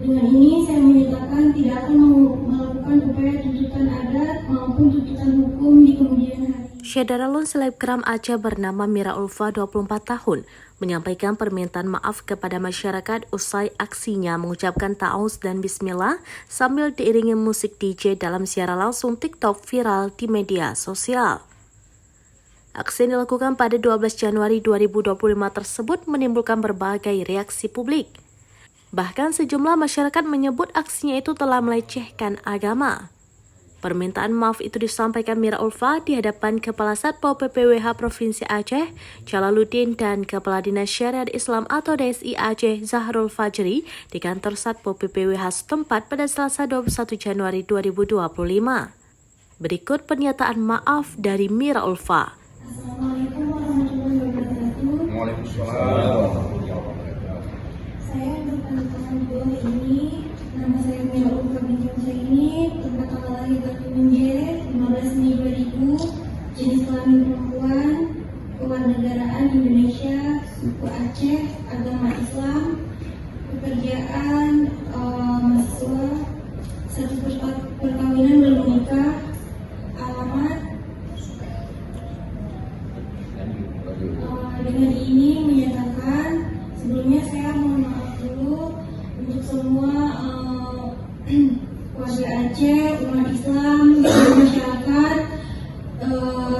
Dengan ini saya menyatakan tidak akan melakukan upaya tuntutan adat maupun tuntutan hukum di kemudian hari. Syederalun selebgram Aceh bernama Mira Ulfa 24 tahun menyampaikan permintaan maaf kepada masyarakat usai aksinya mengucapkan ta'awuz dan bismillah sambil diiringi musik DJ dalam siaran langsung TikTok viral di media sosial. Aksi yang dilakukan pada 12 Januari 2025 tersebut menimbulkan berbagai reaksi publik. Bahkan sejumlah masyarakat menyebut aksinya itu telah melecehkan agama. Permintaan maaf itu disampaikan Mira Ulfa di hadapan Kepala Satpol PPWH Provinsi Aceh, Jalaluddin, dan Kepala Dinas Syariat Islam atau DSI Aceh, Zahrul Fajri, di kantor Satpol PPWH setempat pada Selasa 21 Januari 2025. Berikut pernyataan maaf dari Mira Ulfa. Assalamualaikum warahmatullahi wabarakatuh. Waalaikumsalam. Saya bertanya dua ini. Nama saya Mira Ulfa binti ini, tempat tanggal lahir Batu Menje, 15 Mei 2000, jenis kelamin perempuan, kewarganegaraan Indonesia, suku Aceh, agama Islam, pekerjaan mahasiswa, status perkawinan belum menikah, alamat. Dengan ini menyatakan sebelumnya saya mohon maaf dulu untuk semua warga Aceh, umat Islam, dan masyarakat.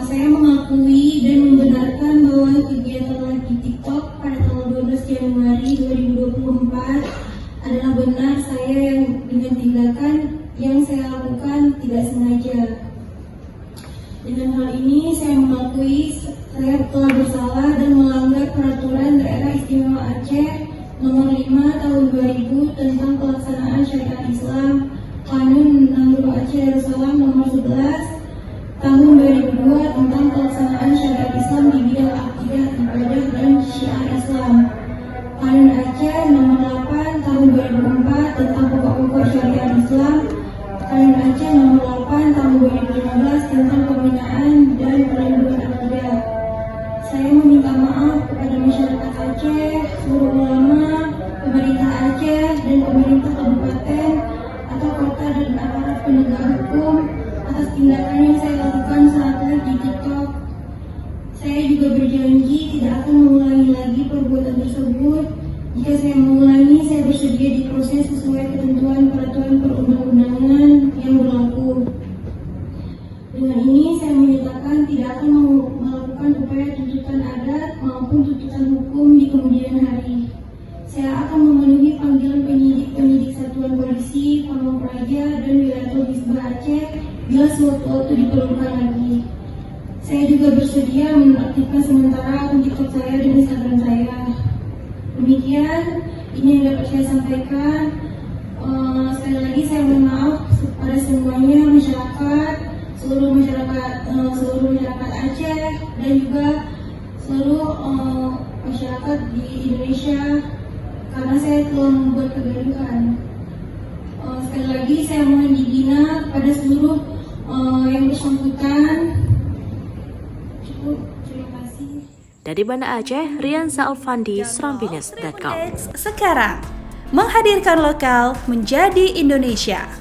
Saya mengakui dan membenarkan bahwa kegiatan live di TikTok pada tanggal 12 Januari 2024 adalah benar saya yang dengan tindakan yang saya lakukan tidak sengaja. Dengan hal ini saya mengakui saya telah bersalah dan melanggar peraturan Daerah Istimewa Aceh Nomor 5 Tahun 2000 tentang pelaksanaan syariat Islam, Kanun 62 Aceh Darussalam Nomor 11 Tahun 2002 tentang pelaksanaan syariat Islam di bidang akidah, ibadah, dan syiar Islam, Kanun Aceh Nomor 8 Tahun 2004 tentang pokok-pokok syariat Islam, Kanun Aceh Nomor 8 Tahun 2015 tentang pembinaan dan perlindungan akidah. Saya meminta maaf kepada masyarakat Aceh, seluruh ulama, pemerintah Aceh, dan pemerintah kabupaten atau kota dan aparat penegak hukum atas tindakan yang saya lakukan saat live di TikTok. Saya juga berjanji tidak akan mengulangi lagi perbuatan tersebut. Jika saya mengulangi, saya bersedia diproses sesuai ketentuan peraturan perundang-undangan yang berlaku. Dengan ini saya menyatakan tidak akan melakukan upaya tuntutan adat maupun tuntutan hukum di kemudian hari. Saya akan memenuhi panggilan penyidik Satuan Polisi, Pamong Praja, dan Wilayah Bisbah Aceh bila sewaktu-waktu diperlukan lagi. Saya juga bersedia menonaktifkan sementara akun TikTok saya dan Instagram saya. Demikian, ini yang dapat saya sampaikan. Sekali lagi saya mohon maaf kepada semuanya, masyarakat, seluruh masyarakat Aceh, dan juga seluruh masyarakat di Indonesia karena saya telah membuat kegaduhan. Sekali lagi saya mohon dibina pada seluruh yang bersangkutan. Cukup, terima kasih. Dari Banda Aceh, Rianza Alfandi, serambines.com. Sekarang menghadirkan lokal menjadi Indonesia.